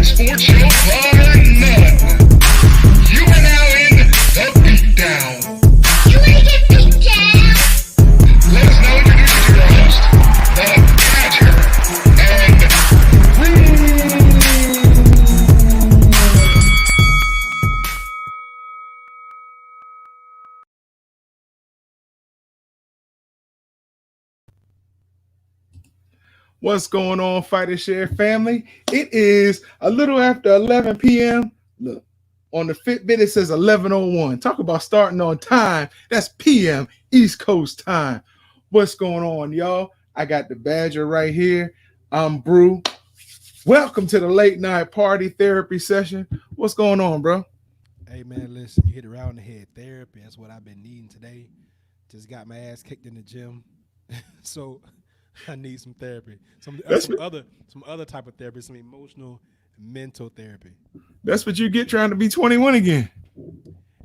Sports show bar none. You are now in the Beatdown. You wanna get beat down? Let us now introduce you to your host, the Badger, and What's going on, Fighter Share family? It is a little after 11 p.m. Look, on the Fitbit, it says 11:01. Talk about starting on time. That's p.m. East Coast time. What's going on, y'all? I got the Badger right here. I'm Brew. Welcome to the late night party therapy session. What's going on, bro? Hey, man, listen, you hit it right on the head. Therapy, that's what I've been needing today. Just got my ass kicked in the gym. So I need some therapy. Some other type of therapy, some emotional, mental therapy. That's what you get trying to be 21 again.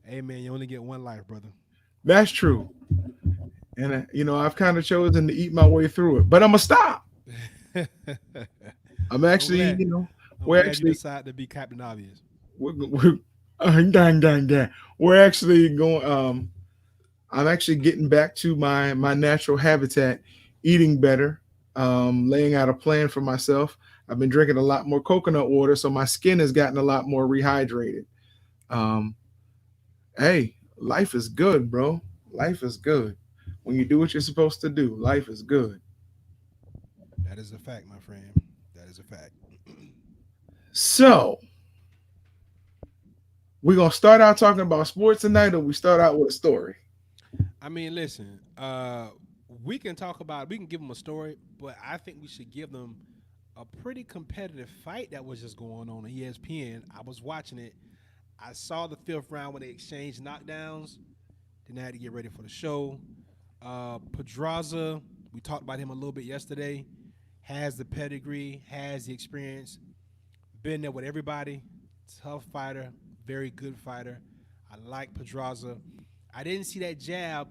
Hey, man, you only get one life, brother. That's true. And, I've kind of chosen to eat my way through it. But I'm going to stop. I'm actually, we're actually decided to be Captain Obvious. We're actually going, I'm actually getting back to my natural habitat, eating better, laying out a plan for myself. I've been drinking a lot more coconut water, so my skin has gotten a lot more rehydrated. Hey, life is good, bro. Life is good. When you do what you're supposed to do, life is good. That is a fact, my friend. That is a fact. So, we're going to start out talking about sports tonight, or we start out with a story? I mean, listen, we can give them a story, but I think we should give them a pretty competitive fight that was just going on ESPN. I was watching it. I saw the fifth round when they exchanged knockdowns. Then I had to get ready for the show. Pedraza, we talked about him a little bit yesterday, has the pedigree, has the experience, been there with everybody. Tough fighter, very good fighter. I like Pedraza. I didn't see that jab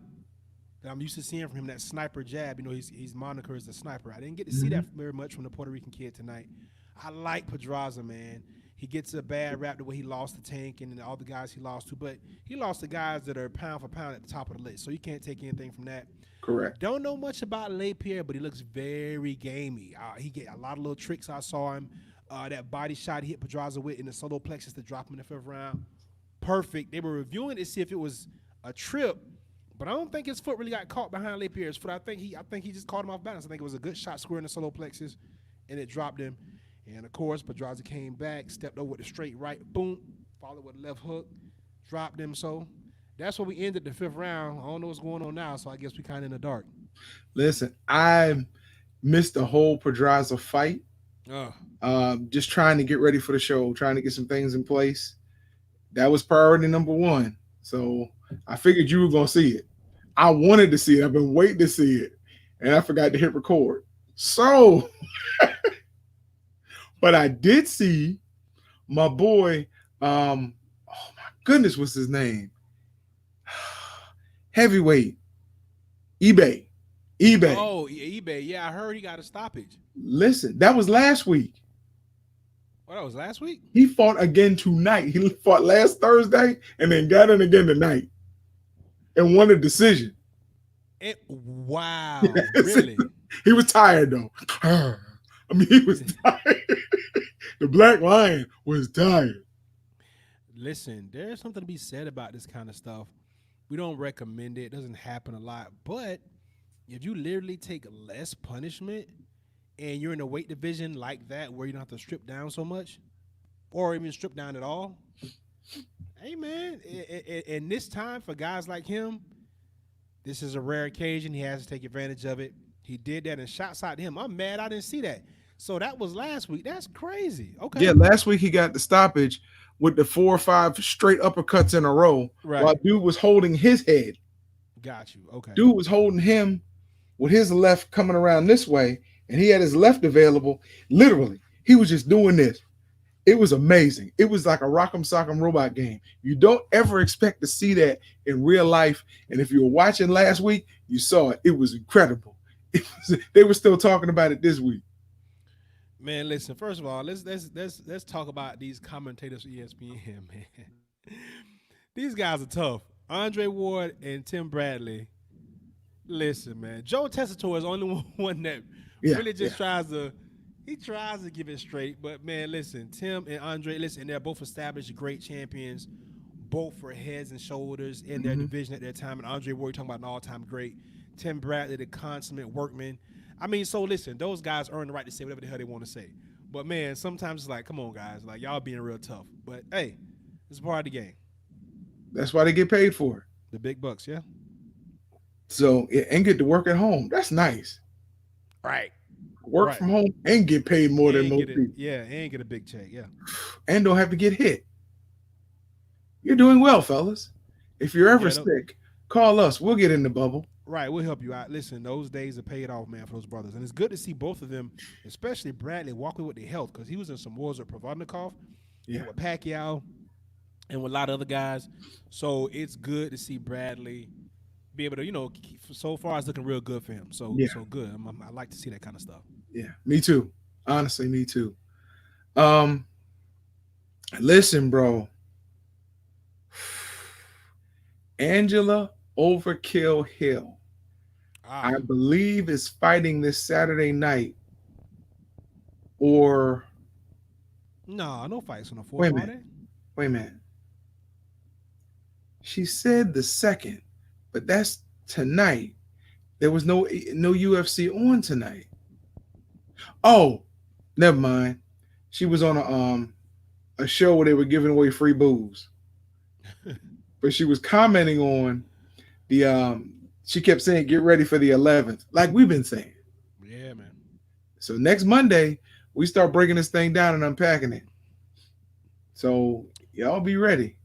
that I'm used to seeing from him, that sniper jab. He's moniker as the sniper. I didn't get to see that very much from the Puerto Rican kid tonight. I like Pedraza, man. He gets a bad rap the way he lost to Tank and all the guys he lost to, but he lost to guys that are pound for pound at the top of the list, so you can't take anything from that. Correct. Don't know much about LePierre, but he looks very gamey. He get a lot of little tricks. I saw him. That body shot he hit Pedraza with in the solar plexus to drop him in the fifth round. Perfect. They were reviewing it to see if it was a trip, but I don't think his foot really got caught behind LePierre's foot. I think he just caught him off balance. I think it was a good shot square in the solar plexus, and it dropped him. And, of course, Pedraza came back, stepped over with a straight right, boom, followed with a left hook, dropped him. So that's where we ended the fifth round. I don't know what's going on now, so I guess we kind of in the dark. Listen, I missed the whole Pedraza fight. Just trying to get ready for the show, trying to get some things in place. That was priority number one. So I figured you were going to see it. I wanted to see it. I've been waiting to see it. And I forgot to hit record. So, but I did see my boy, oh my goodness, what's his name? Heavyweight. eBay. Oh, eBay. Yeah, I heard he got a stoppage. Listen, that was last week. That was last week? He fought again tonight. He fought last Thursday and then got in again tonight and won a decision. Wow. Really? He was tired, though. He was tired. The Black Lion was tired. Listen, there's something to be said about this kind of stuff. We don't recommend it. It doesn't happen a lot. But if you literally take less punishment and you're in a weight division like that where you don't have to strip down so much or even strip down at all, hey, man, in this time for guys like him, this is a rare occasion. He has to take advantage of it. He did that and shots out to him. I'm mad I didn't see that. So that was last week. That's crazy. Okay. Yeah, last week he got the stoppage with the 4 or 5 straight uppercuts in a row while dude was holding his head. Got you. Okay. Dude was holding him with his left coming around this way, and he had his left available. Literally, he was just doing this. It was amazing. It was like a rock'em sock'em robot game. You don't ever expect to see that in real life. And if you were watching last week, you saw it. It was incredible. They were still talking about it this week. Man, listen. First of all, let's talk about these commentators for ESPN, man. These guys are tough. Andre Ward and Tim Bradley. Listen, man. Joe Tessitore is the only one that really just tries to. He tries to give it straight, but man, listen, Tim and Andre, listen, they're both established great champions, both for heads and shoulders in their division at their time. And Andre Ward, talking about an all-time great. Tim Bradley, the consummate workman. I mean, so listen, those guys earn the right to say whatever the hell they want to say. But man, sometimes it's like, come on, guys, like y'all being real tough. But hey, it's part of the game. That's why they get paid for it. The big bucks, yeah. So and get to work at home. That's nice. Right. Work from home and get paid more than most people. Yeah, and get a big check, yeah. And don't have to get hit. You're doing well, fellas. If you're ever sick, call us. We'll get in the bubble. Right, we'll help you out. Listen, those days are paid off, man, for those brothers. And it's good to see both of them, especially Bradley, walking with their health, because he was in some wars with Provodnikov, with Pacquiao, and with a lot of other guys. So it's good to see Bradley be able to, so far it's looking real good for him. So good. I like to see that kind of stuff. Yeah, me too. Honestly, me too. Listen, bro. Angela Overkill Hill, I believe, is fighting this Saturday night. Or no fights on the fourth Friday. Wait a minute. She said the second, but that's tonight. There was no UFC on tonight. Oh, never mind. She was on a show where they were giving away free booze. But she was commenting on the she kept saying, get ready for the 11th, like we've been saying. Yeah, man. So next Monday, we start breaking this thing down and unpacking it. So y'all be ready.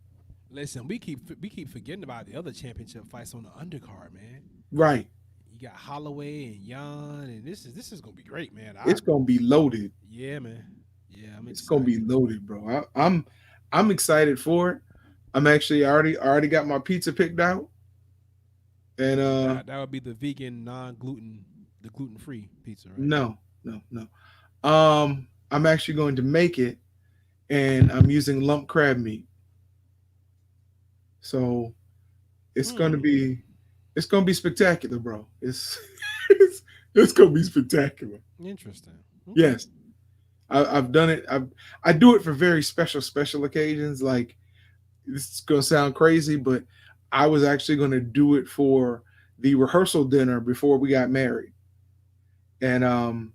Listen, we keep forgetting about the other championship fights on the undercard, man. Right. You got Holloway and Yan, and this is gonna be great, man. It's gonna be loaded. Yeah, man. Yeah, it's gonna be loaded, bro. I'm excited for it. I'm actually already got my pizza picked out. And that would be the vegan, the gluten-free pizza, right? No. I'm actually going to make it, and I'm using lump crab meat. So it's gonna be spectacular, bro. It's gonna be spectacular. Interesting. Okay. Yes. I've done it. I do it for very special occasions. Like, this is gonna sound crazy, but I was actually gonna do it for the rehearsal dinner before we got married. And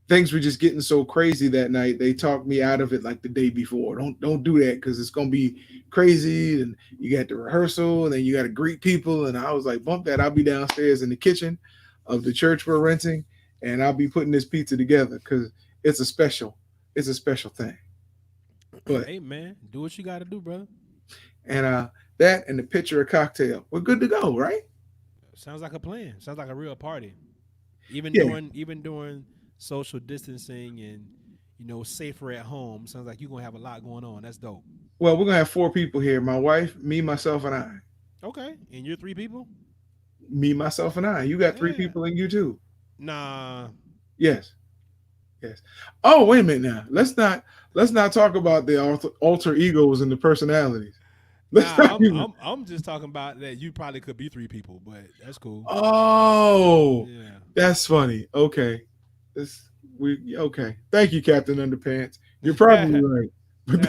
things were just getting so crazy that night. They talked me out of it like the day before. Don't do that, because it's gonna be crazy, and you got the rehearsal, and then you got to greet people. And I was like, bump that. I'll be downstairs in the kitchen of the church we're renting, and I'll be putting this pizza together, because it's a special thing. But hey, man, do what you got to do, brother. And that and the pitcher of cocktail, we're good to go, right? Sounds like a plan. Sounds like a real party. Even during social distancing and safer at home. Sounds like you're gonna have a lot going on. That's dope. Well, we're gonna have 4 people here: my wife, me, myself, and I. Okay, and you're 3 people? Me, myself, and I. You got 3 people, and you too. Nah. Yes. Oh, wait a minute now. Let's not talk about the alter egos and the personalities. I'm just talking about that you probably could be 3 people, but that's cool. Oh, yeah, that's funny. Okay, okay. Thank you, Captain Underpants. You're probably right, but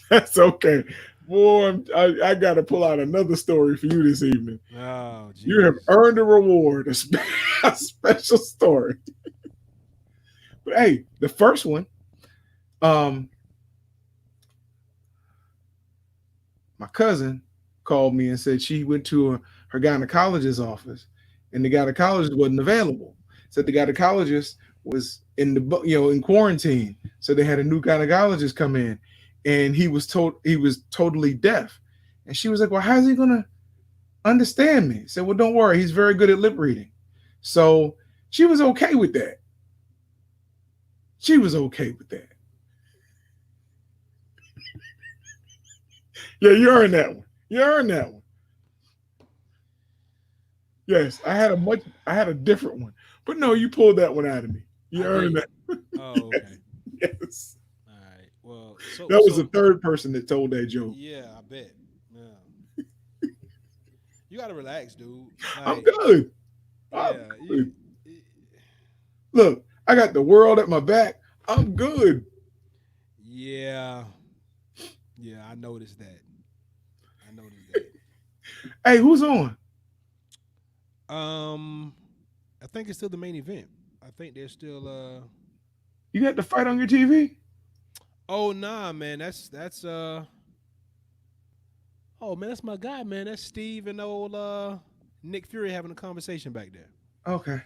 that's okay. Boy, I got to pull out another story for you this evening. Oh, geez. You have earned a reward, a special story. But hey, the first one, my cousin called me and said she went to her gynecologist's office, and the gynecologist wasn't available. Said the gynecologist was in quarantine, so they had a new gynecologist come in, and he was totally deaf. And she was like, "Well, how's he gonna understand me. Said, well, don't worry. He's very good at lip reading. So she was okay with that. She was okay with that. Yeah, you earned that one. You earned that one. Yes, I had a different one. But no, you pulled that one out of me. You earned that. Oh, okay. Yes. All right. Well, That was the third person that told that joke. Yeah, I bet. Yeah. You gotta relax, dude. I'm good. I'm good. Look, I got the world at my back. I'm good. Yeah. Yeah, I noticed that. Hey, who's on? I think it's still the main event. I think they're still You got the fight on your TV? Oh nah, man. That's Oh man, that's my guy, man. That's Steve and old Nick Fury having a conversation back there. Okay.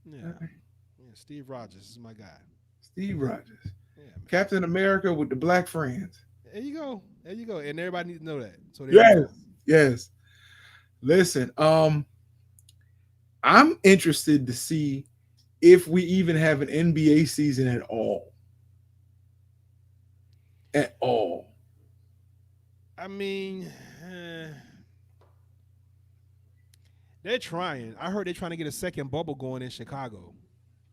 Yeah. Yeah, Steve Rogers is my guy. Steve Rogers. Yeah, man. Captain America with the black friends. There you go. There you go. And everybody needs to know that. So Yes. Listen, I'm interested to see if we even have an NBA season at all. At all. I mean, they're trying. I heard they're trying to get a second bubble going in Chicago.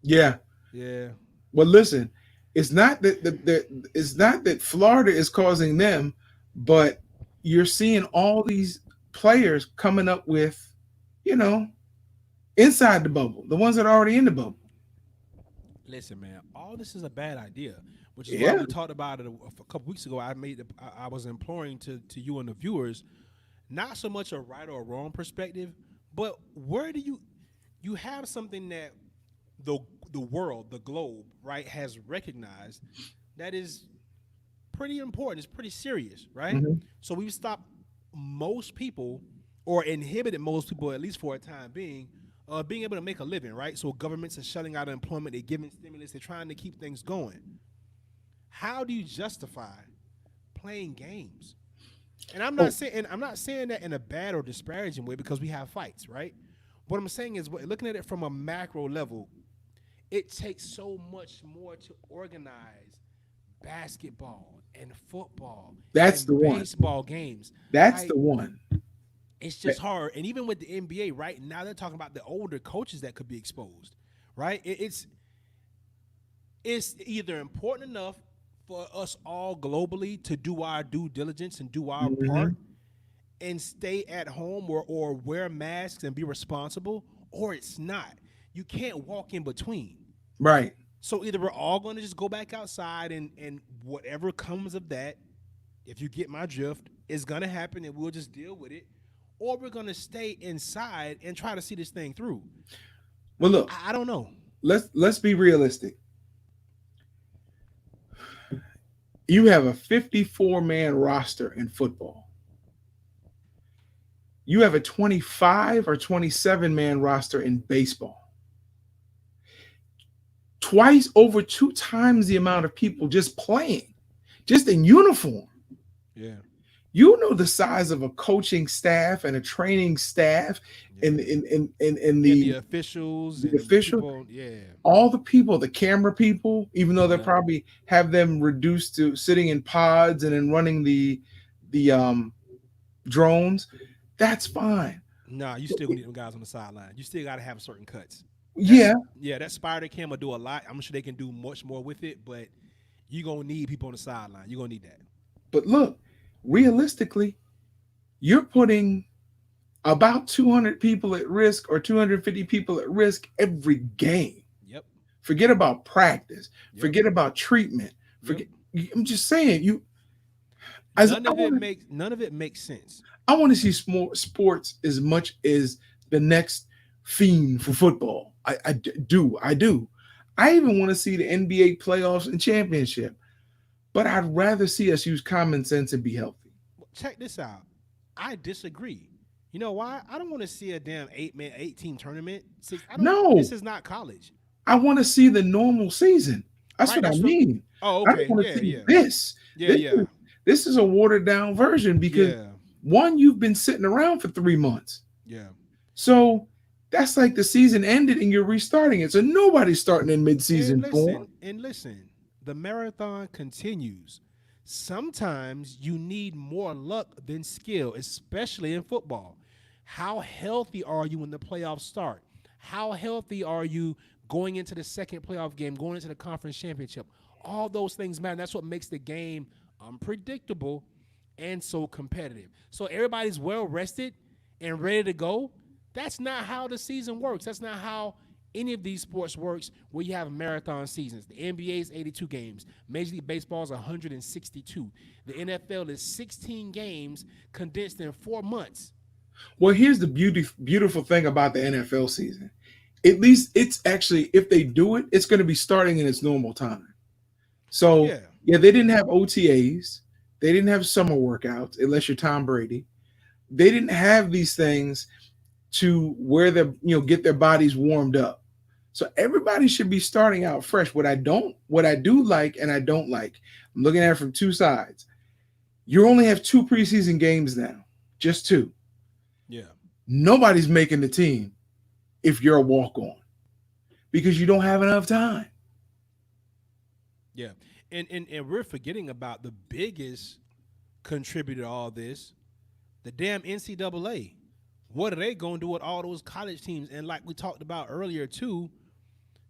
Yeah. Yeah. Well, listen, it's not that Florida is causing them, but you're seeing all these players coming up with, inside the bubble, the ones that are already in the bubble. Listen, man, all this is a bad idea, which is why we talked about it a couple weeks ago. I was imploring to you and the viewers, not so much a right or wrong perspective, but where do you have something that the world, the globe, right, has recognized that is pretty important. It's pretty serious, right? Mm-hmm. So we've stopped most people or inhibited most people, at least for a time being able to make a living, right? So governments are shutting out employment, they're giving stimulus, they're trying to keep things going. How do you justify playing games? And I'm not saying that in a bad or disparaging way because we have fights, right? What I'm saying is, looking at it from a macro level, it takes so much more to organize basketball and football. That's and the one. Baseball games. That's the one. It's just hard. And even with the NBA, right now they're talking about the older coaches that could be exposed, right? It's either important enough for us all globally to do our due diligence and do our part and stay at home or wear masks and be responsible, or it's not. You can't walk in between. Right. So either we're all going to just go back outside and whatever comes of that, if you get my drift, is going to happen and we'll just deal with it, or we're going to stay inside and try to see this thing through. Well, look, I don't know. Let's be realistic. You have a 54-man roster in football. You have a 25 or 27-man roster in baseball. Over 2 times the amount of people just playing, just in uniform. Yeah. You know the size of a coaching staff and a training staff and the officials. The officials. People, yeah. All the people, the camera people, even though they probably have them reduced to sitting in pods and then running the drones, that's fine. Nah, you still need them guys on the sideline. You still got to have certain cuts. Yeah, that spider cam will do a lot. I'm sure they can do much more with it, but you're going to need people on the sideline. You're going to need that. But look, realistically, you're putting about 200 people at risk or 250 people at risk every game. Yep. Forget about practice. Yep. Forget about treatment. I'm just saying, none of it makes sense. I want to see sports as much as the next fiend for football. I do. I even want to see the NBA playoffs and championship, but I'd rather see us use common sense and be healthy. Check this out. I disagree. You know why? I don't want to see a damn 8-team tournament. No, this is not college. I want to see the normal season. That's what I mean. Oh, okay. I don't want to see this. This is a watered down version because one, you've been sitting around for 3 months. Yeah. So that's like the season ended and you're restarting it. So nobody's starting in And mid-season form. listen, and listen, the marathon continues. Sometimes you need more luck than skill, especially in football. How healthy are you when the playoffs start? How healthy are you going into the second playoff game, going into the conference championship? All those things matter. That's what makes the game unpredictable and so competitive. So everybody's well rested and ready to go. That's not how the season works. That's not how any of these sports works where you have marathon seasons. The NBA is 82 games. Major League Baseball is 162. The NFL is 16 games condensed in 4 months. Well, here's the beautiful thing about the NFL season. At least it's actually, if they do it, it's going to be starting in its normal time. So, Yeah. yeah, they didn't have OTAs. They didn't have summer workouts, unless you're Tom Brady. They didn't have these things to where get their bodies warmed up. So everybody should be starting out fresh. What I do like and I don't like, I'm looking at it from two sides. You only have two preseason games now, just two. Yeah. Nobody's making the team if you're a walk on because you don't have enough time. Yeah. And we're forgetting about the biggest contributor to all this, the damn NCAA. What are they going to do with all those college teams? And like we talked about earlier too,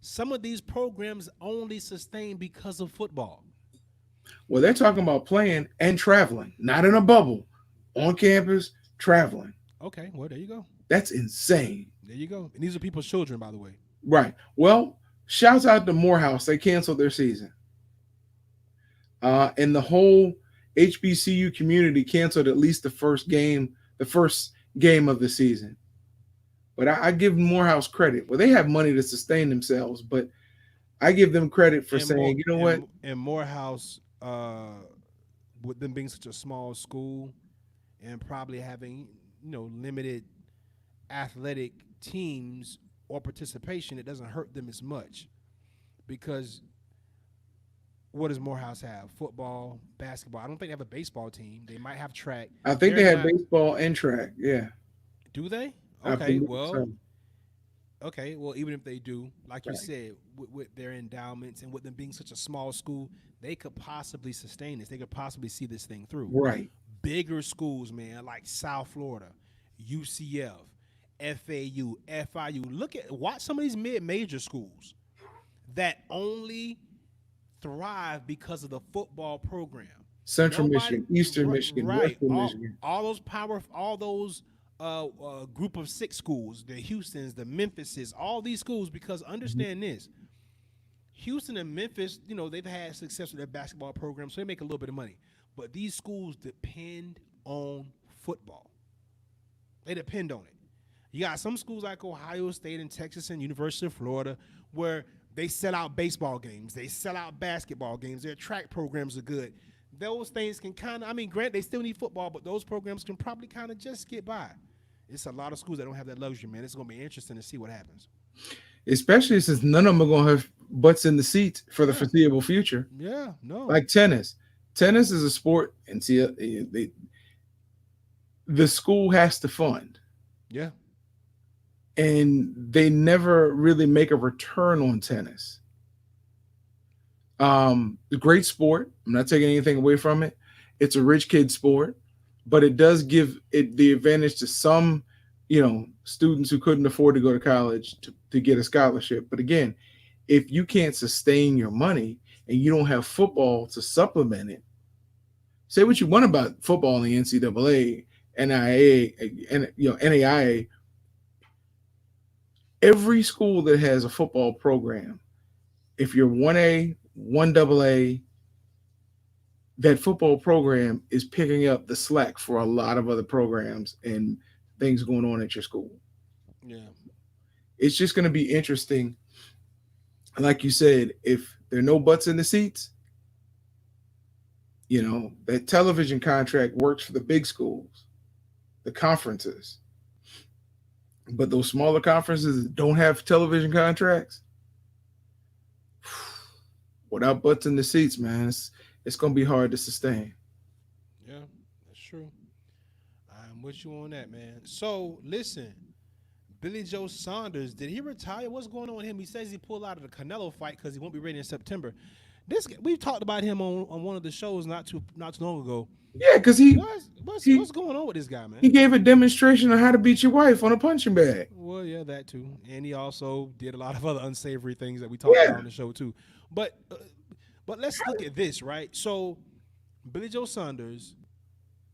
some of these programs only sustain because of football. Well, they're talking about playing and traveling, not in a bubble, on campus, traveling. Okay, well there you go. That's insane. There you go. And these are people's children, by the way. Right. Well, shouts out to Morehouse. They canceled their season. And the whole HBCU community canceled at least the first game of the season. But I give Morehouse credit. Well, they have money to sustain themselves, but I give them credit for And more saying, you know what? and Morehouse, with them being such a small school and probably having limited athletic teams or participation, it doesn't hurt them as much because what does Morehouse have? Football, basketball. I don't think they have a baseball team. They might have track. I think They're they had not. baseball and track. Yeah, Do they? I Okay. believe Well, so. okay. Well, even if they do, like you Right. said, with their endowments and with them being such a small school, they could possibly sustain this. They could possibly see this thing through. Right. Bigger schools, man, like South Florida, UCF, FAU, FIU. Watch some of these mid-major schools that only thrive because of the football program. Central Nobody, Michigan, Eastern Michigan, right? Western Michigan. All those group of six schools, the Houston's, the Memphises, all these schools. Because understand this, Houston and Memphis, they've had success with their basketball program, so they make a little bit of money. But these schools depend on football. They depend on it. You got some schools like Ohio State and Texas and University of Florida where they sell out baseball games. They sell out basketball games. Their track programs are good. Those things can kind of, grant they still need football, but those programs can probably kind of just get by. It's a lot of schools that don't have that luxury, man. It's going to be interesting to see what happens. Especially since none of them are going to have butts in the seats for the Yeah. foreseeable future. Yeah, no. Like tennis. Tennis is a sport, and the school has to fund, Yeah. and they never really make a return on tennis. A great sport. I'm not taking anything away from it. It's a rich kid sport, but it does give it the advantage to some, students who couldn't afford to go to college to get a scholarship. But again, if you can't sustain your money and you don't have football to supplement it, say what you want about football in the NCAA, NIA, and NAIA. Every school that has a football program, if you're 1A, 1AA, that football program is picking up the slack for a lot of other programs and things going on at your school. Yeah. It's just going to be interesting. Like you said, if there are no butts in the seats, that television contract works for the big schools, the conferences. But those smaller conferences that don't have television contracts, without butts in the seats, man, it's going to be hard to sustain. Yeah, that's true. I'm with you on that, man. So listen, Billy Joe Saunders, did he retire? What's going on with him? He says he pulled out of the Canelo fight because he won't be ready in September. We've talked about him on one of the shows not too long ago. Yeah, because he he What's going on with this guy, man? he gave a demonstration on how to beat your wife on a punching bag. Well, yeah, that too, and he also did a lot of other unsavory things that we talked about Yeah, on the show too. But but let's look at this, right? So Billy Joe Saunders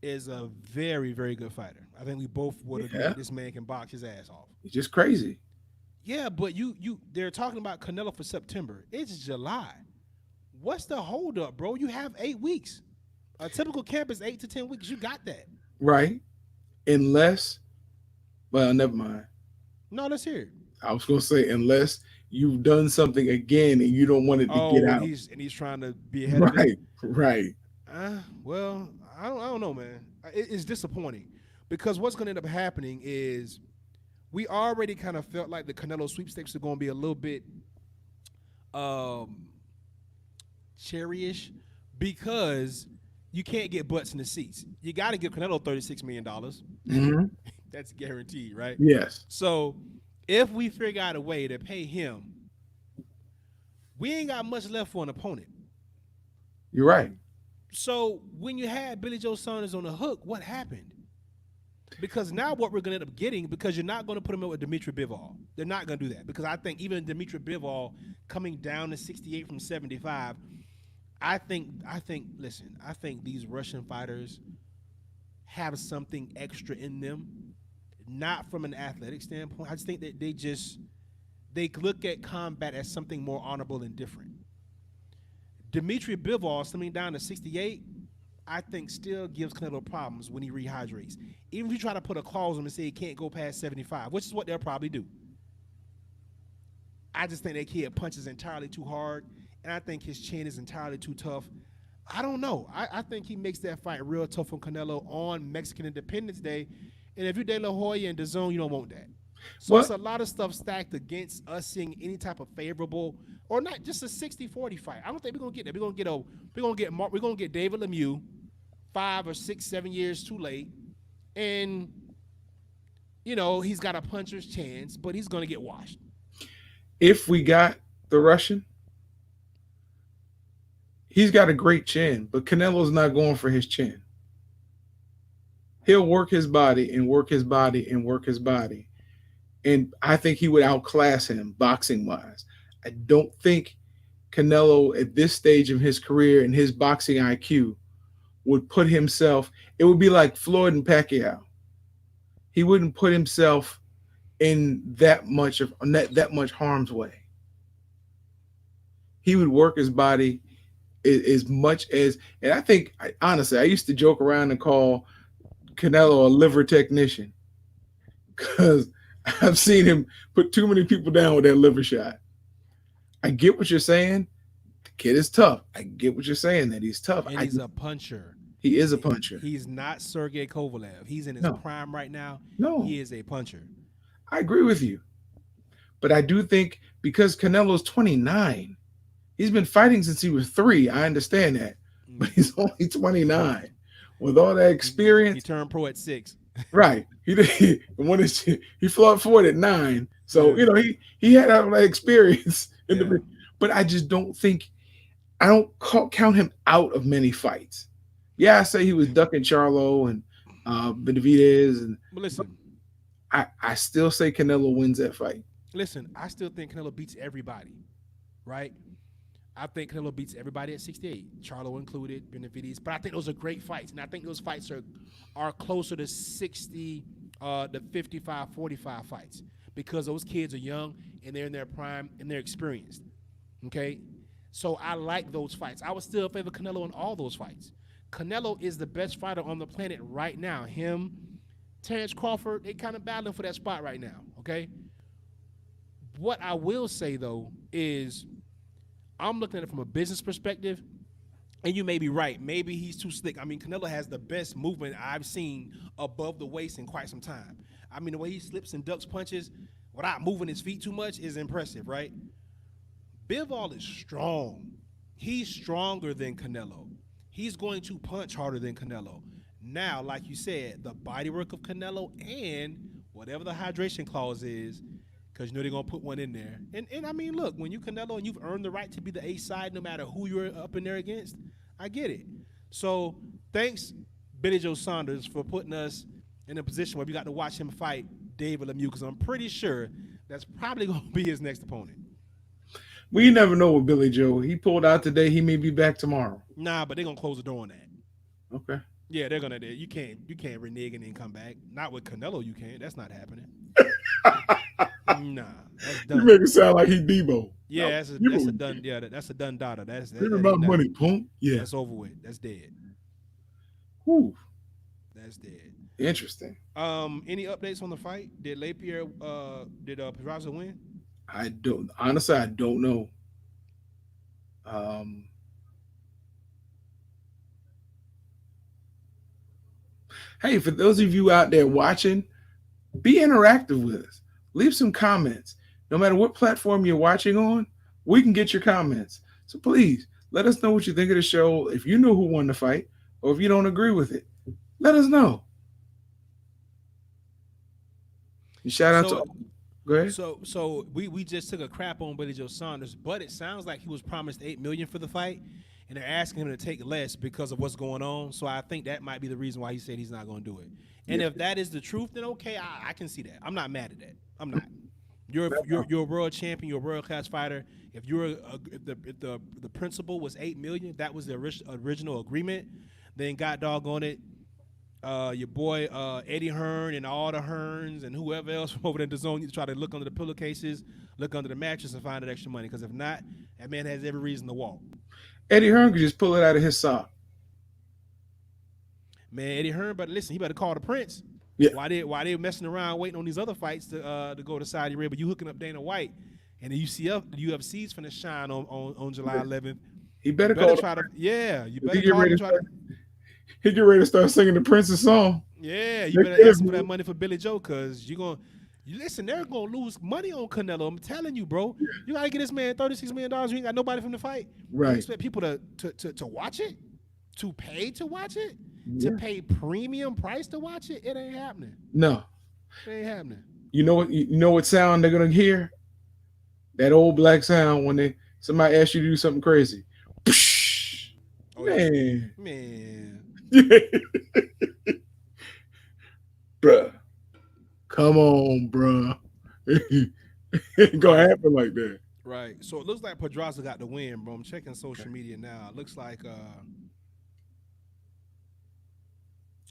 is a very very good fighter. I think we both would agree yeah, this man can box his ass off. he's just crazy. Yeah, but they're talking about Canelo for September. It's July. What's the holdup, bro? You have 8 weeks. A typical camp is 8 to 10 weeks. You got that. Right? Unless, well, never mind. No, let's hear it. I was gonna say unless you've done something again and you don't want it to get Oh, and out. he's trying to be ahead of it. Right, right. Well, I don't know, man. It's disappointing because what's going to end up happening is we already kind of felt like the Canelo sweepstakes are going to be a little bit cherryish because you can't get butts in the seats. You got to give Canelo $36 million. Hmm. That's guaranteed, right? Yes, So if we figure out a way to pay him, we ain't got much left for an opponent. you're right. So when you had Billy Joe Saunders on the hook, what happened? Because now what we're going to end up getting, because you're not going to put him up with Dimitri Bivol. They're not going to do that because I think even Dimitri Bivol coming down to 68 from 75, I think these Russian fighters have something extra in them, not from an athletic standpoint. I just think that they look at combat as something more honorable and different. Dimitri Bivol slimming down to 68, I think still gives Canelo problems when he rehydrates. Even if you try to put a clause on him and say he can't go past 75, which is what they'll probably do. I just think that kid punches entirely too hard, and I think his chin is entirely too tough. I don't know. I think he makes that fight real tough on Canelo on Mexican Independence Day. And if you're De La Hoya and DAZN, you don't want that. So it's a lot of stuff stacked against us seeing any type of favorable or not just a 60-40 fight. I don't think we're gonna get that. We're gonna get David Lemieux 5 or 6, 7 years too late, and he's got a puncher's chance, but he's gonna get washed. If we got the Russian, he's got a great chin, but Canelo's not going for his chin. He'll work his body and work his body and work his body. And I think he would outclass him boxing wise. I don't think Canelo at this stage of his career and his boxing IQ would put himself, it would be like Floyd and Pacquiao. He wouldn't put himself in that much harm's way. He would work his body as much as, and I think, honestly, I used to joke around and call Canelo a liver technician because I've seen him put too many people down with that liver shot. I get what you're saying. The kid is tough. I get what you're saying, that he's tough. And he's a puncher. He is a puncher. He's not Sergey Kovalev. He's in his prime right now. No. He is a puncher. I agree with you. But I do think because Canelo's 29, he's been fighting since he was 3. I understand that. But he's only 29. With all that experience. He turned pro at 6. Right. He fought for it at 9. So, he had all that experience. But I just don't think, I don't count him out of many fights. Yeah, I say he was ducking Charlo and Benavidez. But listen. I still say Canelo wins that fight. Listen, I still think Canelo beats everybody, right? I think Canelo beats everybody at 68, Charlo included, Benavidez. But I think those are great fights, and I think those fights are closer to 60, the 55-45 fights because those kids are young and they're in their prime and they're experienced. Okay, so I like those fights. I would still favor Canelo in all those fights. Canelo is the best fighter on the planet right now. Him, Terrence Crawford, they kind of battling for that spot right now. Okay, what I will say though is, I'm looking at it from a business perspective, and you may be right. Maybe he's too slick. I mean, Canelo has the best movement I've seen above the waist in quite some time. I mean, the way he slips and ducks punches without moving his feet too much is impressive, right? Bivol is strong. He's stronger than Canelo. He's going to punch harder than Canelo. Now, like you said, the body work of Canelo and whatever the hydration clause is, because you know they're gonna put one in there. And I mean, look, when you Canelo and you've earned the right to be the A side, no matter who you're up in there against, I get it. So thanks, Billy Joe Saunders, for putting us in a position where we got to watch him fight David Lemieux, because I'm pretty sure that's probably gonna be his next opponent. We never know with Billy Joe. He pulled out today. He may be back tomorrow. Nah, but they're gonna close the door on that. Okay. Yeah, they're gonna. You can't renege and then come back. Not with Canelo, you can't. That's not happening. Nah, that's You done. make it sound like he Debo. Yeah, No, that's a Debo. done. Yeah, that's a done daughter. Give me my money, punk. Yeah. That's over with. That's dead. Whew. That's dead. Interesting. Any updates on the fight? Did Lapierre did Pedraza win? I don't know. Hey, for those of you out there watching, be interactive with us. Leave some comments. No matter what platform you're watching on, we can get your comments. So please let us know what you think of the show. If you know who won the fight, or if you don't agree with it, let us know. And shout out to. Go ahead. So we just took a crap on Billy Joe Saunders, but it sounds like he was promised $8 million for the fight, and they're asking him to take less because of what's going on. So I think that might be the reason why he said he's not going to do it. And if that is the truth, then okay, I can see that. I'm not mad at that. I'm not. You're a world champion. You're a world class fighter. If if the principle was $8 million, if that was the original agreement, then God doggone it. Your boy Eddie Hearn and all the Hearns and whoever else from over there in the zone, you try to look under the pillowcases, look under the mattress, and find that extra money. Because if not, that man has every reason to walk. Eddie Hearn could just pull it out of his sock. Man, Eddie Hearn, but listen, he better call the Prince. Yeah. Why they messing around waiting on these other fights to go to Saudi Arabia? You hooking up Dana White, and the UFC's finna shine on July 11th. He better call. You better call him. He get ready to start singing the Prince's song. Yeah, you better ask him for that money for Billy Joe, because listen, they're gonna lose money on Canelo. I'm telling you, bro. Yeah. You gotta get this man $36 million. You ain't got nobody from the fight. Right. You expect people to watch it, to pay to watch it, to pay premium price to watch it. It ain't happening. No, it ain't happening. You know what sound they're gonna hear? That old black sound when somebody asks you to do something crazy. Oh, man. Bruh. Come on, bruh. It ain't gonna happen like that. Right. So it looks like Pedraza got the win, bro. I'm checking social media now. It looks like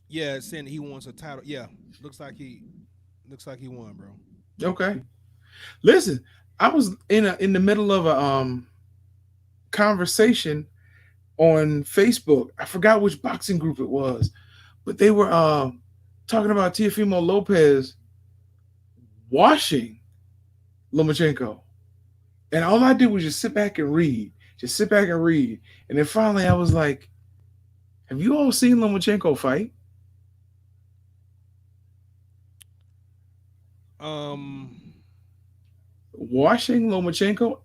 it's saying he wants a title. Yeah. Looks like he won, bro. Okay. Listen, I was in the middle of a conversation on Facebook. I forgot which boxing group it was, but they were talking about Teofimo Lopez washing Lomachenko. And all I did was just sit back and read. And then finally I was like, have you all seen Lomachenko fight? Washing Lomachenko?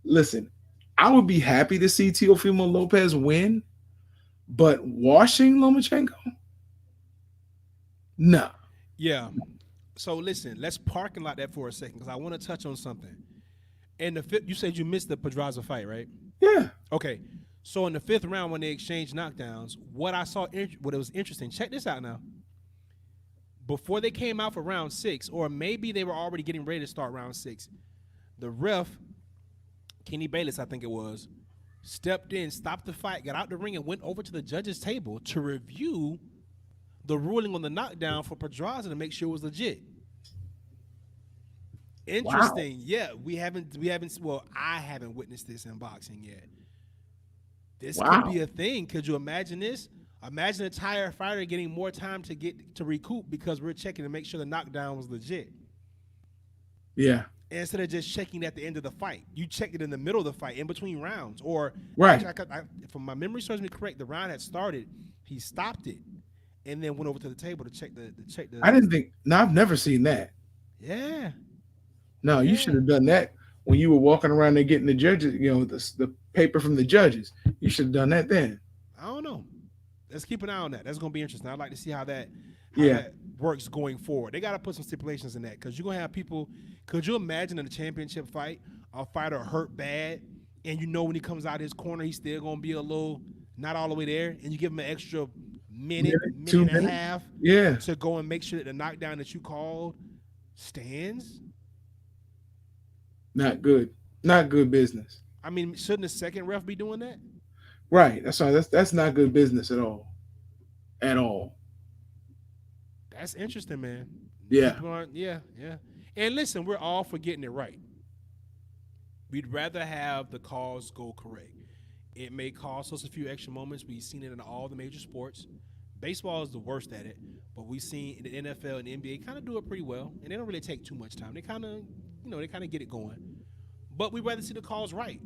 Listen, I would be happy to see Teofimo Lopez win, but washing Lomachenko? No. Yeah. So listen, let's parking lot that for a second, because I want to touch on something. In the fifth, you said you missed the Pedraza fight, right? Yeah. Okay. So in the fifth round, when they exchanged knockdowns, what it was interesting. Check this out now. Before they came out for round 6, or maybe they were already getting ready to start round 6, the ref, Kenny Bayless, I think it was, stepped in, stopped the fight, got out the ring, and went over to the judges' table to review the ruling on the knockdown for Pedraza to make sure it was legit. Interesting. Wow. Yeah, I haven't witnessed this in boxing yet. This could be a thing. Could you imagine this? Imagine a tired fighter getting more time to recoup because we're checking to make sure the knockdown was legit. Yeah. Instead of just checking at the end of the fight, you checked it in the middle of the fight, in between rounds, or right. If my memory serves me correct, the round had started, he stopped it, and then went over to the table to check the. I didn't think. No, I've never seen that. Yeah. No, you should have done that when you were walking around there getting the judges, the paper from the judges. You should have done that then. I don't know. let's keep an eye on that. That's going to be interesting. I'd like to see how that Yeah. works going forward. They got to put some stipulations in that because you're going to have people. Could you imagine in a championship fight, a fighter hurt bad, and you know when he comes out of his corner, he's still going to be a little not all the way there, and you give him an extra minute, Minute, minute 2 and a minutes. half Yeah. to go and make sure that the knockdown that you called stands? Not good. Not good business. I mean, shouldn't the second ref be doing that? Right. That's right. That's not good business at all. At all. That's interesting, man. Yeah. People aren't, yeah. And listen, we're all for getting it right. We'd rather have the calls go correct. It may cost us a few extra moments. We've seen it in all the major sports. Baseball is the worst at it, but we've seen the NFL and the NBA kind of do it pretty well, and they don't really take too much time. They kind of, they kind of get it going. But we'd rather see the calls right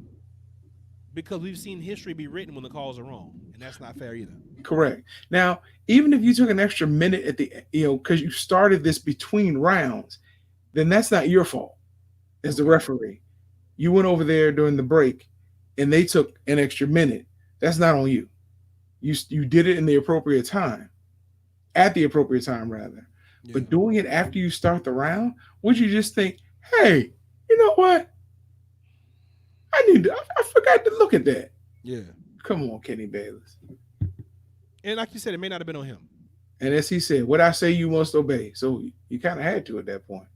because we've seen history be written when the calls are wrong, and that's not fair either. Correct. Now, even if you took an extra minute at the, because you started this between rounds, then that's not your fault as the referee. You went over there during the break and they took an extra minute. That's not on you. You did it in the appropriate time, at the appropriate time, rather. Yeah. But doing it after you start the round, would you just think, hey, you know what? I forgot to look at that. Yeah. Come on, Kenny Bayless. And like you said, it may not have been on him. And as he said, what I say you must obey. So you kind of had to at that point.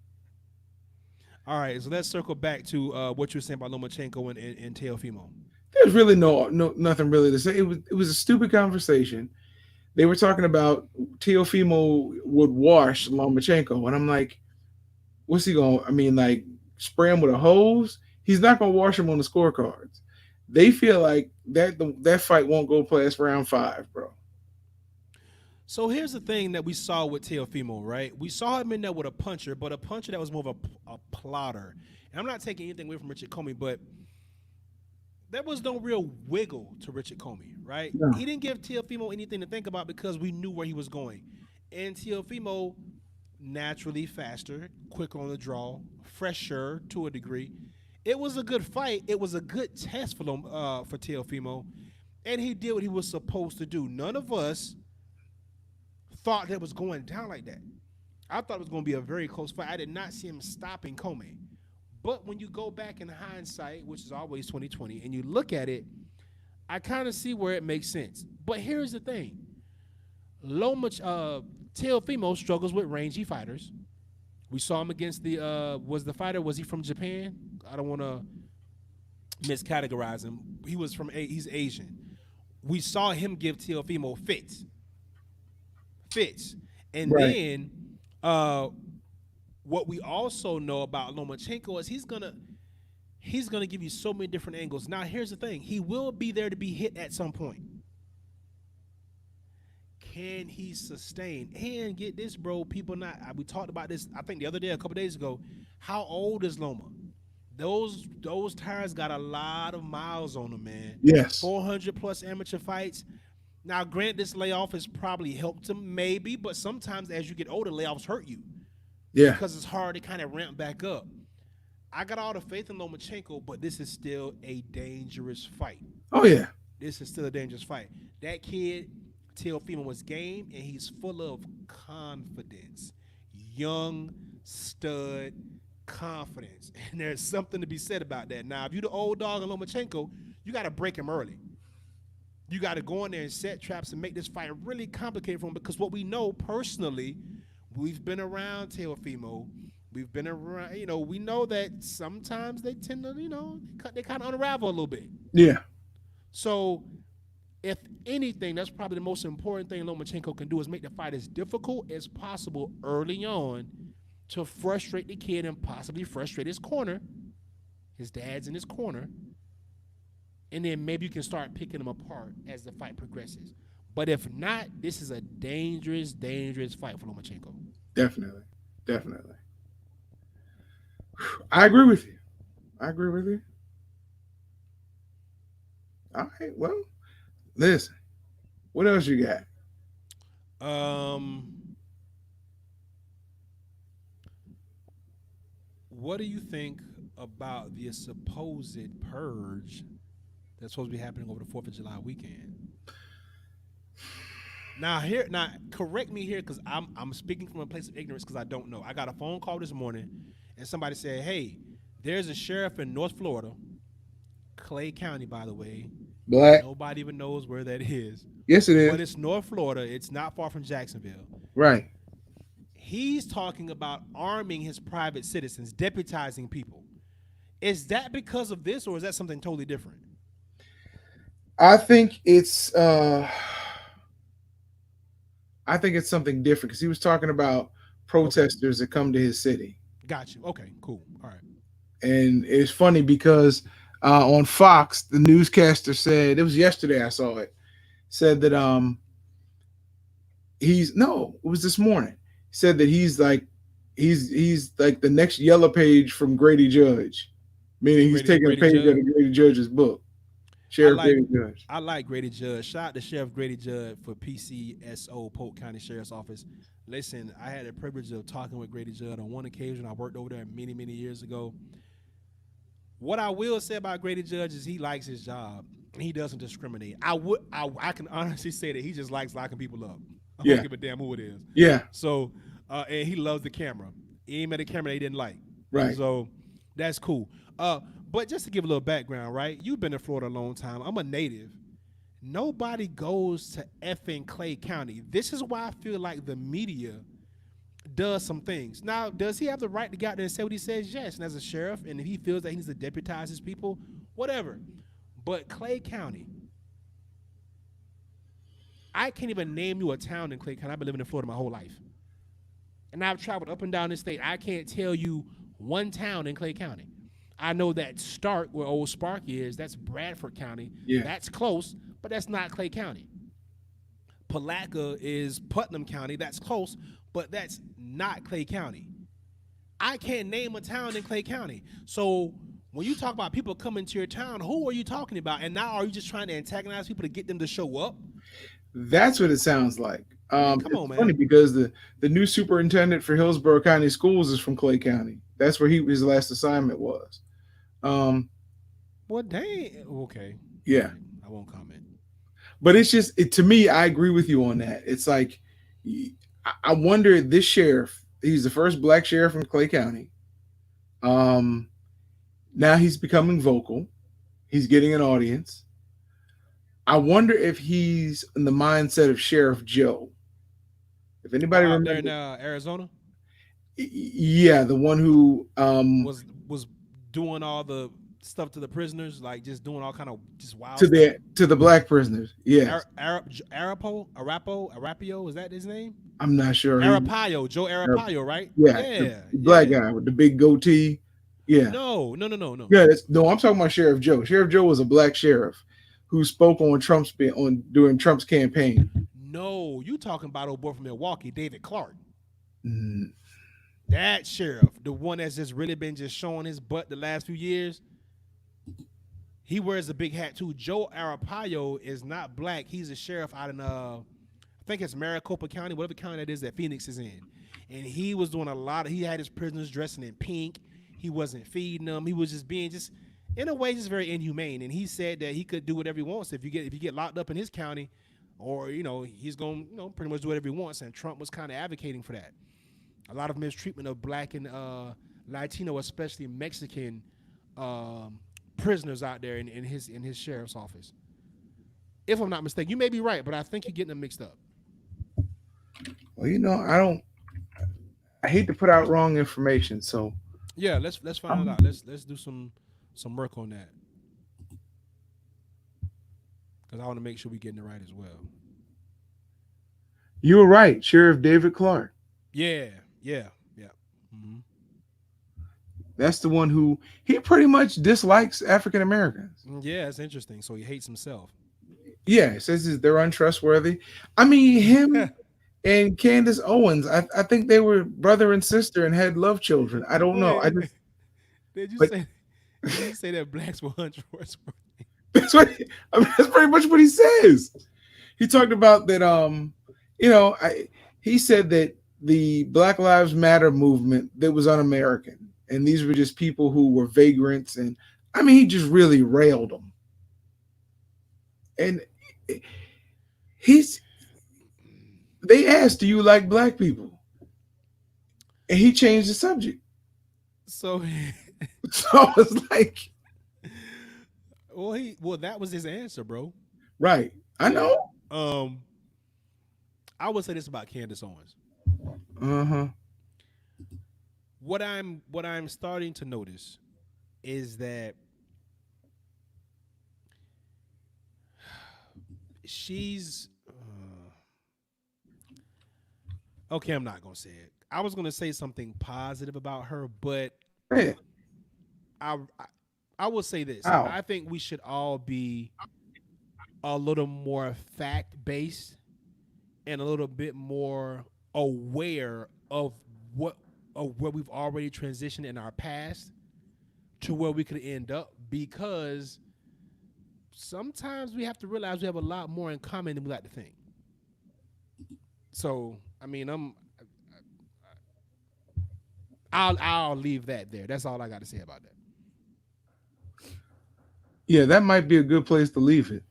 All right, so let's circle back to what you were saying about Lomachenko and Teofimo. There's really nothing really to say. It was a stupid conversation. They were talking about Teofimo would wash Lomachenko, and I'm like, what's he going? I mean, like spray him with a hose? He's not going to wash him on the scorecards. They feel like that fight won't go past round 5, bro. So here's the thing that we saw with Teofimo, right? We saw him in there with a puncher, but a puncher that was more of a plotter. And I'm not taking anything away from Richard Comey, but there was no real wiggle to Richard Comey, right? No. He didn't give Teofimo anything to think about because we knew where he was going. And Teofimo, naturally faster, quicker on the draw, fresher to a degree. It was a good fight. It was a good test for Teofimo, and he did what he was supposed to do. None of us thought that was going down like that. I thought it was going to be a very close fight. I did not see him stopping Comey. But when you go back in hindsight, which is always 2020, and you look at it, I kind of see where it makes sense. But here's the thing. Teofimo struggles with rangy fighters. We saw him against was he from Japan? I don't want to miscategorize him. He's Asian. We saw him give Teofimo fits. And Right. then what we also know about Lomachenko is he's gonna give you so many different angles. Now here's the thing. He will be there to be hit at some point. Can he sustain? And get this, bro, we talked about this, I think the other day, a couple days ago. How old is Loma? Those tires got a lot of miles on them, man. Yes. 400 plus amateur fights. Now, grant this layoff has probably helped him, maybe, but sometimes as you get older, layoffs hurt you. Yeah. Because it's hard to kind of ramp back up. I got all the faith in Lomachenko, but this is still a dangerous fight. Oh, yeah. This is still a dangerous fight. That kid, Teofimo, was game, and he's full of confidence. Young, stud confidence. And there's something to be said about that. Now, if you're the old dog in Lomachenko, you got to break him early. You got to go in there and set traps and make this fight really complicated for him because what we know personally, we've been around Teofimo. We've been around, we know that sometimes they tend to, they kind of unravel a little bit. Yeah. So, if anything, that's probably the most important thing Lomachenko can do is make the fight as difficult as possible early on to frustrate the kid and possibly frustrate his corner. His dad's in his corner. And then maybe you can start picking them apart as the fight progresses. But if not, this is a dangerous, dangerous fight for Lomachenko. Definitely. I agree with you. All right. Well, listen. What else you got? What do you think about the supposed purge that's supposed to be happening over the 4th of July weekend? Now correct me here because I'm speaking from a place of ignorance because I don't know. I got a phone call this morning, and somebody said, "Hey, there's a sheriff in North Florida, Clay County, by the way. Black. Nobody even knows where that is, Yes, it but is. it's North Florida. It's not far from Jacksonville. Right. He's talking about arming his private citizens, deputizing people. Is that because of this, or is that something totally different? I think it's I think it's something different because he was talking about Okay, protesters that come to his city. got you. Okay, cool. All right. And it's funny because on Fox, the newscaster said it was yesterday. I saw it said that he's no, it was this morning. Said that he's like the next yellow page from Grady Judge, meaning he's taking a Grady page out Judd. of Grady Judge's book. I Sheriff like Grady Judge. I like Grady Judd. Shout out to Sheriff Grady Judd for PCSO, Polk County Sheriff's Office. Listen, I had the privilege of talking with Grady Judd on one occasion. I worked over there many, many years ago. What I will say about Grady Judge is he likes his job. He doesn't discriminate. I can honestly say that he just likes locking people up. I don't Yeah, give a damn who it is. yeah, So and he loves the camera. He ain't met a camera he didn't like. right. So that's cool. But just to give a little background, right? You've been in Florida a long time. I'm a native. Nobody goes to effing Clay County. This is why I feel like the media does some things. Now, does he have the right to get out there and say what he says? Yes. And as a sheriff, and if he feels that he needs to deputize his people, whatever. But Clay County, I can't even name you a town in Clay County. I've been living in Florida my whole life. And I've traveled up and down the state. I can't tell you one town in Clay County. I know that Stark, where Old Spark is, that's Bradford County. Yeah, That's close, but that's not Clay County. Palatka is Putnam County. That's close, but that's not Clay County. I can't name a town in Clay County. So when you talk about people coming to your town, who are you talking about? And now are you just trying to antagonize people to get them to show up? that's what it sounds like. I mean, come It's on, funny man. because the new superintendent for Hillsborough County Schools is from Clay County. That's where his last assignment was. Um, Well, dang. Okay. All yeah, right. I won't comment. but it's just to me. I agree with you on that. It's like I wonder this sheriff. He's the first black sheriff in Clay County. Um, Now he's becoming vocal. He's getting an audience. I wonder if he's in the mindset of Sheriff Joe. If Oh, anybody out there in remember, Arizona yeah, the one who was doing all the stuff to the prisoners, like just doing all kind of just wild to stuff. the black prisoners. Yes, Arapio, is that his name? I'm not sure. Arapayo, Joe Arapayo, right? Yeah, Yeah, the black yeah. guy with the big goatee. Yeah, No, no, no, no, no. yeah. No, I'm talking about Sheriff Joe. Sheriff Joe was a black sheriff who spoke on during Trump's campaign. No, you talking about old boy from Milwaukee, David Clark. Mm, That sheriff, the one that's just really been just showing his butt the last few years. He wears a big hat too. Joe Arapayo is not black. He's a sheriff out in I think it's Maricopa County, whatever county that is that Phoenix is in. And he was doing a lot of he had his prisoners dressing in pink. He wasn't feeding them. He was just being just in a way just very inhumane. And he said that he could do whatever he wants. If you get locked up in his county, or he's gonna pretty much do whatever he wants. And Trump was kind of advocating for that. A lot of mistreatment of black and Latino, especially Mexican prisoners out there in his sheriff's office. If I'm not mistaken, you may be right, but I think you're getting them mixed up. well, I don't. I hate to put out wrong information, so Yeah, let's find it I'm out. Let's do some work on that because I want to make sure we're getting it right as well. you were right, Sheriff David Clark. Yeah, yeah, yeah. hmm That's the one who he pretty much dislikes African Americans. Yeah, it's interesting. So he hates himself. Yeah, it says they're untrustworthy. I mean, him and Candace Owens, I think they were brother and sister and had love children. I don't know. I Wait, just, did you but say did you say that blacks were untrustworthy? that's what that's pretty much what he says. He talked about that. He said that the Black Lives Matter movement that was un-American, and these were just people who were vagrants, and I mean, he just really railed them. And he's they asked, "Do you like black people?" And he changed the subject. So, So it's like, well, that was his answer, bro. right? I Yeah. know. Um, I would say this about Candace Owens. Uh huh. What I'm starting to notice is that she's okay. I'm not gonna say it. I was gonna say something positive about her, but Man, I I, I will say this. ow. I think we should all be a little more fact based and a little bit more aware what of where we've already transitioned in our past to where we could end up, because sometimes we have to realize we have a lot more in common than we like to think. So I mean, I'll leave that there. That's all I got to say about that. Yeah, that might be a good place to leave it.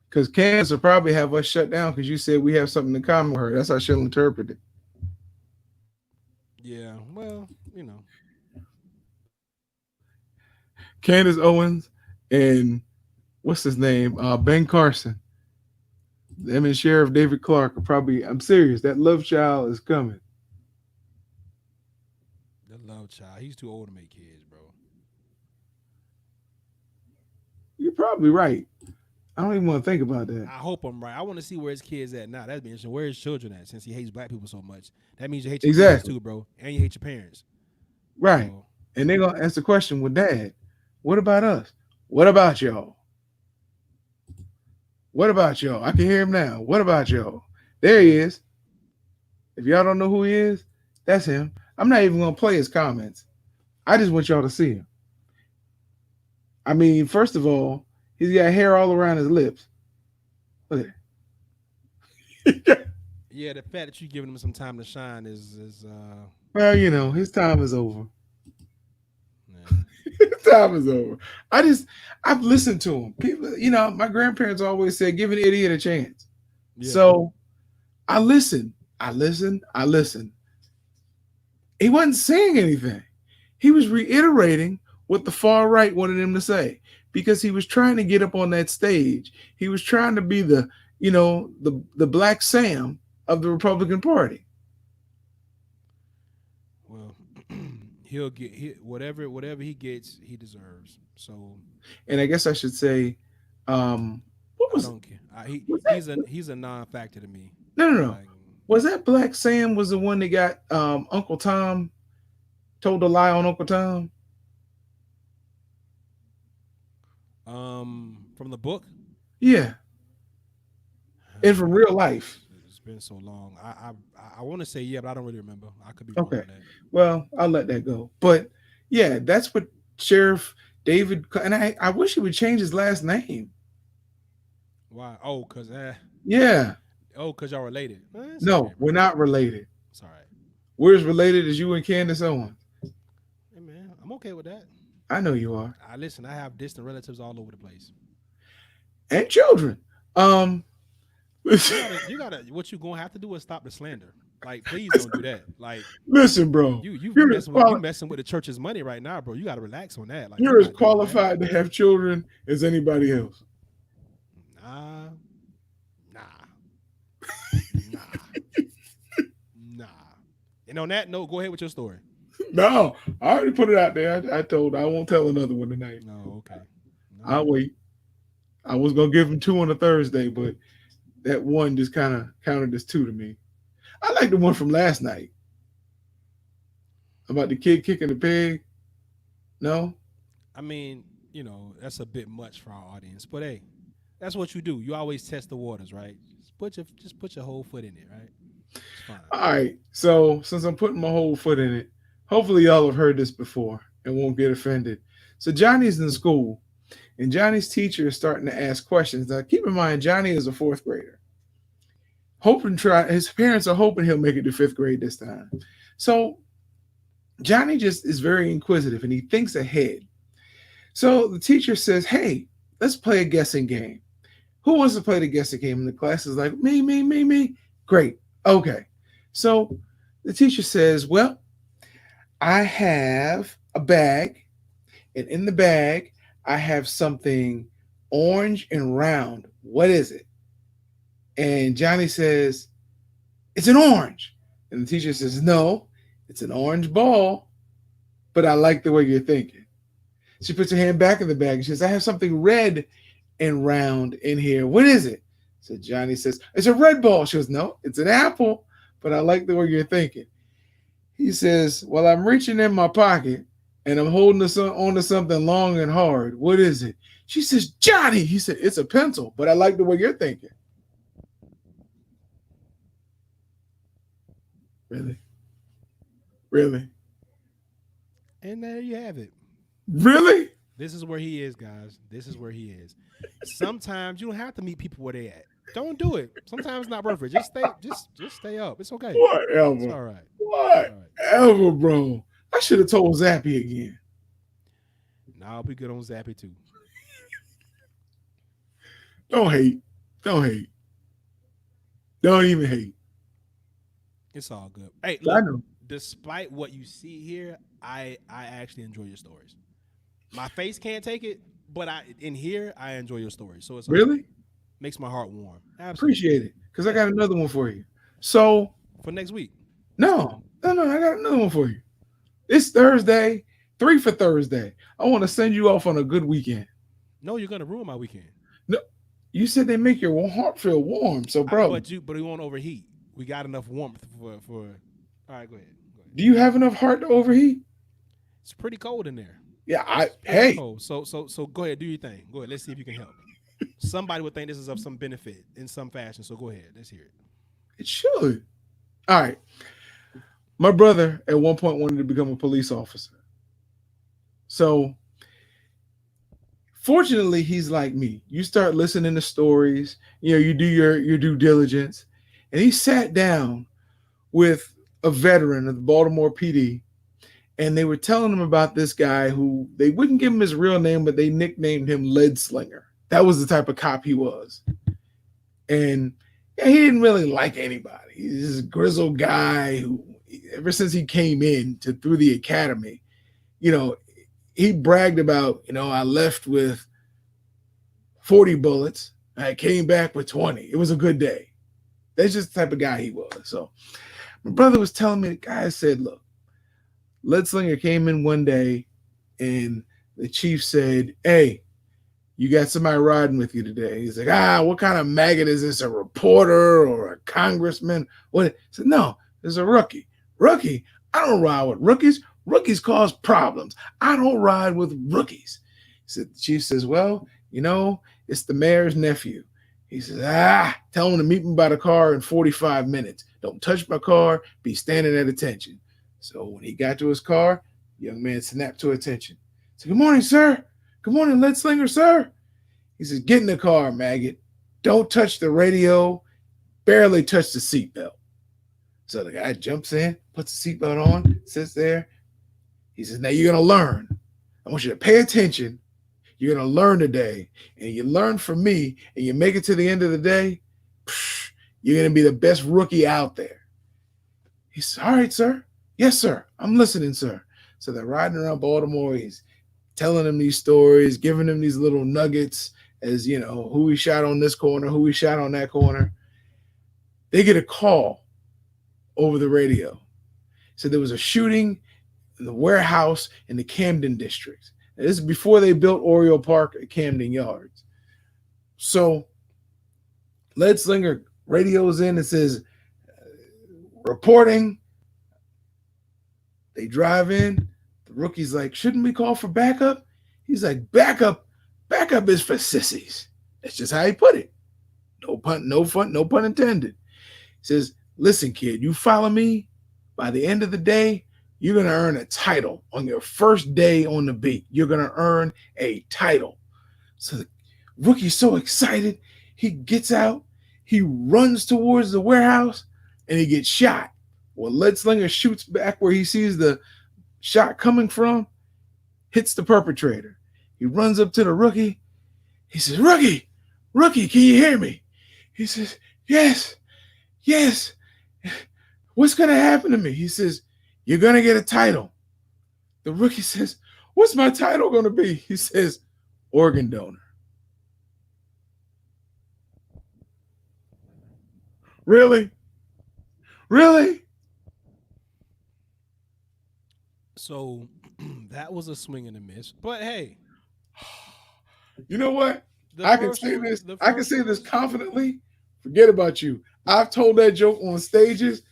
Because Candace will probably have us shut down because you said we have something in common with her. That's how she'll interpret it. Yeah, well, Candace Owens and what's his name? Ben Carson. Them and Sheriff David Clark are probably, I'm serious, that love child is coming. the love child. He's too old to make kids, bro. You're probably right. I don't even want to think about that. I hope I'm right. I want to see where his kids at now. That'd be interesting. Where his children at? Since he hates black people so much, that means you hate your kids Exactly. too, bro, and you hate your parents. Right. So, And they're going to ask the question, well, Dad, what about us? What about y'all? What about y'all? I can hear him now. What about y'all? There he is. If y'all don't know who he is, that's him. I'm not even going to play his comments. I just want y'all to see him. I mean, first of all, he's got hair all around his lips. Look at it. yeah, the fact that you're giving him some time to shine is Well, you know, his time is over. yeah. His time is over. I've listened to him. People, you know, my grandparents always said, give an idiot a chance. Yeah. So I listened. I listened. He wasn't saying anything. He was reiterating what the far right wanted him to say because he was trying to get up on that stage. He was trying to be the Black Sam of the Republican Party. Well, he'll get whatever he gets, he deserves. So, And I guess I should say, what I was don't care. He's a non-factor to me. no. Like, Was that Black Sam was the one that got Uncle Tom told to lie on Uncle Tom? from the book. Yeah. And from real life. It's been so long. I want to say yeah, but I don't really remember. I could be wrong Okay. on that. Well, I'll let that go. But yeah, that's what Sheriff David, and I wish he would change his last name. Why? Yeah. Cause y'all related. It's No, okay, we're bro. not related. It's all right. We're as related as you and Candace Owens. Hey man, I'm okay with that. I know you are. I listen. I have distant relatives all over the place. And children. You gotta. What you gonna have to do is stop the slander. Like, please don't do that. Like, Listen, bro. you You're messing with the church's money right now, bro. You gotta relax on that. Like, you're as not doing that. qualified to have children as anybody else. Nah, nah, nah, nah. And on that note, go ahead with your story. No, I already put it out there. I won't tell another one tonight. No, okay. No. I'll wait. I was gonna give him 2 on a Thursday, but that one just kind of counted as 2 to me. I like the one from last night about the kid kicking the pig. No, I mean, that's a bit much for our audience, but hey, that's what you do. You always test the waters, right? Just put your whole foot in it, right? It's fine. all right. So since I'm putting my whole foot in it, hopefully y'all have heard this before and won't get offended. So Johnny's in school, and Johnny's teacher is starting to ask questions. Now, keep in mind, Johnny is a 4th grader. His parents are hoping he'll make it to 5th grade this time. So Johnny just is very inquisitive and he thinks ahead. So the teacher says, hey, let's play a guessing game. Who wants to play the guessing game? And the class is like, me. Great. Okay. So the teacher says, well, I have a bag, and in the bag, I have something orange and round. What is it? And Johnny says, it's an orange. And the teacher says, no, it's an orange ball, but I like the way you're thinking. She puts her hand back in the bag and she says, I have something red and round in here. What is it? So Johnny says, it's a red ball. She goes, no, it's an apple, but I like the way you're thinking. He says, well, I'm reaching in my pocket and I'm holding on to something long and hard. What is it? She says, Johnny. He said, it's a pencil, but I like the way you're thinking. Really? Really? And there you have it. Really? This is where he is, guys. This is where he is. Sometimes you don't have to meet people where they at. Don't do it. Sometimes it's not worth it. Just stay up. It's okay. Whatever. It's all right. Whatever, bro. I should have told Zappy again. Nah, I'll be good on Zappy too. Don't hate. Don't hate. Don't even hate. It's all good. Hey, I look, know. despite what you see here, I actually enjoy your stories. My face can't take it, but in here I enjoy your stories. So it's Really? Makes my heart warm. Absolutely. Appreciate it. Because I got another one for you. So For next week. no, I got another one for you. It's Thursday, 3 for Thursday. I want to send you off on a good weekend. No, you're gonna ruin my weekend. No, you said they make your heart feel warm. So, bro, But we won't overheat. We got enough warmth for. All right, go ahead. Do you have enough heart to overheat? It's pretty cold in there. Yeah, Pretty cold. So go ahead, do your thing. Go ahead. Let's see if you can help. Somebody would think this is of some benefit in some fashion. So go ahead. Let's hear it. It should. All right. My brother at one point wanted to become a police officer. So fortunately, he's like me. You start listening to stories, you do your due diligence. And he sat down with a veteran of the Baltimore PD, and they were telling him about this guy who they wouldn't give him his real name, but they nicknamed him Lead Slinger. That was the type of cop he was. And he didn't really like anybody. He's this grizzled guy who, ever since he came in through the academy, he bragged about, I left with 40 bullets. I came back with 20. It was a good day. That's just the type of guy he was. So my brother was telling me, the guy said, look, Lead Slinger came in one day and the chief said, hey, you got somebody riding with you today. He's like, what kind of maggot is this? A reporter or a congressman? What? He said, no, there's a rookie. Rookie? I don't ride with rookies. Rookies cause problems. I don't ride with rookies. The chief says, well, it's the mayor's nephew. He says, tell him to meet me by the car in 45 minutes. Don't touch my car. Be standing at attention. So when he got to his car, the young man snapped to attention. He said, good morning, sir. Good morning, Lead Slinger, sir. He says, get in the car, maggot. Don't touch the radio. Barely touch the seatbelt. So the guy jumps in, puts the seatbelt on, sits there. He says, now you're going to learn. I want you to pay attention. You're going to learn today. And you learn from me, and you make it to the end of the day, you're going to be the best rookie out there. He says, all right, sir. Yes, sir. I'm listening, sir. So they're riding around Baltimore. He's telling them these stories, giving them these little nuggets as, who he shot on this corner, who he shot on that corner. They get a call over the radio. So there was a shooting in the warehouse in the Camden district. Now, this is before they built Oriole Park at Camden Yards. So Lead Slinger radios in and says, reporting. They drive in. The rookie's like, shouldn't we call for backup? He's like, backup is for sissies. That's just how he put it. No pun intended. He says, listen, kid, you follow me. By the end of the day, you're going to earn a title. On your first day on the beat, you're going to earn a title. So the rookie's so excited. He gets out. He runs towards the warehouse, and he gets shot. Well, Lead Slinger shoots back where he sees the shot coming from, hits the perpetrator. He runs up to the rookie. He says, rookie, can you hear me? He says, yes, Yes. What's going to happen to me? He says, you're going to get a title. The rookie says, what's my title going to be? He says, organ donor. Really? Really? So that was a swing and a miss. But hey, You know what? the I can first say one, this. the I can first say one this was confidently. Forget about you. I've told that joke on stages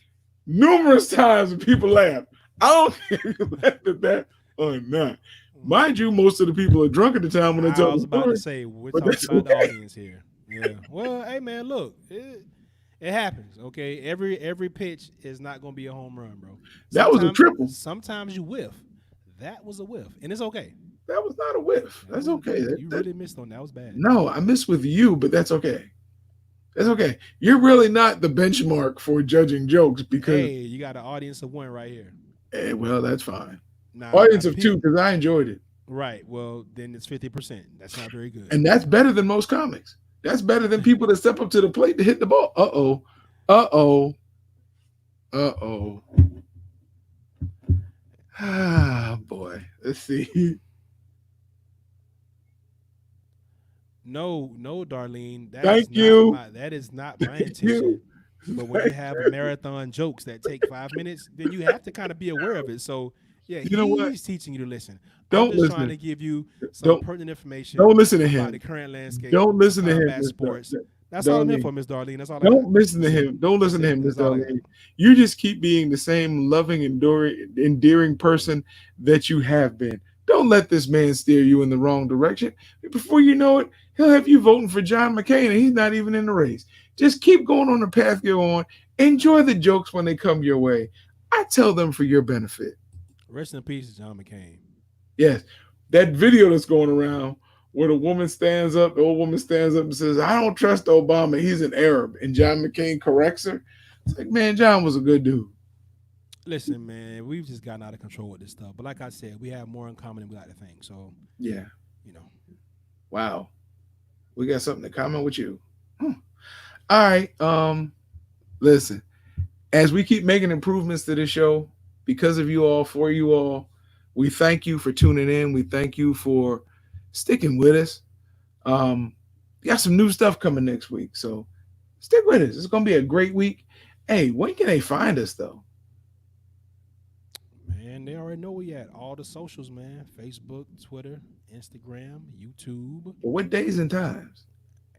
numerous times and people laugh. I don't care if you laughed at that or not. Mind you, most of the people are drunk at the time when they I tell was the about to story, say we're but talking that's about the okay. audience here. Yeah. Well, hey man, look, it happens. Okay, every pitch is not going to be a home run, bro. That was a triple. Sometimes you whiff. That was a whiff, and it's okay. That was not a whiff. That That's was okay. you really missed on that. Was bad. No, I miss with you, but that's okay. That's okay. You're really not the benchmark for judging jokes because, Hey, you got an audience of one right here. well, that's fine. Now Audience the of two because I enjoyed it. right. Well, then it's 50%. That's not very good. And that's better than most comics. That's better than people that step up to the plate to hit the ball. Uh-oh. Uh-oh. Uh-oh. Ah, boy. Let's see. No, Darlene. Thank you. That is not my Thank you. intention. But when you have marathon jokes that take 5 minutes, then you have to kind of be aware of it. So yeah, You know what? he's teaching you to listen. I'm Don't just trying listen. to give you some Don't pertinent information don't listen to about the him. current landscape Don't of listen to him, combat Miss sports. That's all I'm here Darlene. for, Miss Darlene. That's all I got. Don't listen to him. Don't listen to him, Miss That's all I got. Darlene. You just keep being the same loving, endearing person that you have been. Don't let this man steer you in the wrong direction. Before you know it, he'll have you voting for John McCain, and he's not even in the race. Just keep going on the path you're on. Enjoy the jokes when they come your way. I tell them for your benefit. Rest in peace, John McCain. Yes, that video that's going around where the woman stands up, the old woman stands up and says, I don't trust Obama. He's an Arab. And John McCain corrects her. It's like, man, John was a good dude. Listen, man, we've just gotten out of control with this stuff. But like I said, we have more in common than we like to think. So, Yeah. you know, Wow. We got something in common with you. All right. Listen, as we keep making improvements to this show, because of you all, for you all, we thank you for tuning in. We thank you for sticking with us. We got some new stuff coming next week. So stick with us. It's gonna be a great week. Hey, when can they find us though? man, they already know we at all the socials, man. Facebook, Twitter, Instagram, YouTube. For what days and times?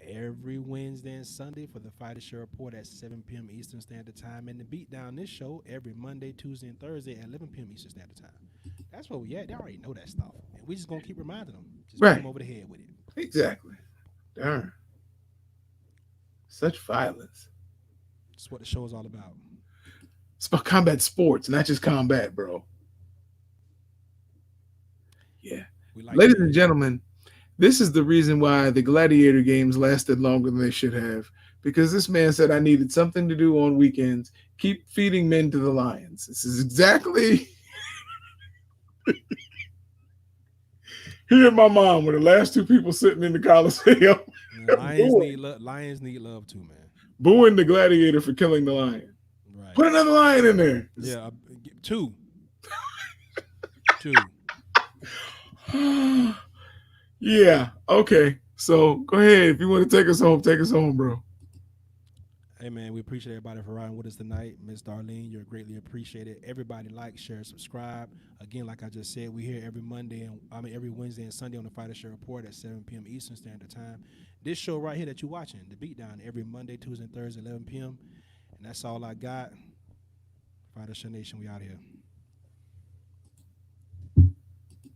Every Wednesday and Sunday for the Fighter Show Report at 7 p.m. Eastern Standard Time. And the Beatdown this show every Monday, Tuesday, and Thursday at 11 p.m. Eastern Standard Time. That's where we at. They already know that stuff. And we just going to keep reminding them. Just beat Right. them over the head with it. Exactly. Darn. Such violence. That's what the show is all about. It's about combat sports, not just combat, bro. Yeah. We like Ladies that. and gentlemen, this is the reason why the gladiator games lasted longer than they should have. Because this man said I needed something to do on weekends. Keep feeding men to the lions. This is exactly he and my mom were the last two people sitting in the Coliseum. Lions need love too, man. Booing the gladiator for killing the lion. Right. Put another lion in there. Yeah, two. Two. Yeah. Okay. So go ahead. If you want to take us home, bro. Hey man, we appreciate everybody for riding with us tonight. Miss Darlene, you're greatly appreciated. Everybody like, share, subscribe. Again, like I just said, we here every every Wednesday and Sunday on the Fighter Show Report at 7 p.m. Eastern Standard Time. This show right here that you're watching, the Beatdown, every Monday, Tuesday, and Thursday, 11 p.m. And that's all I got. Fighter Show Nation, we out here.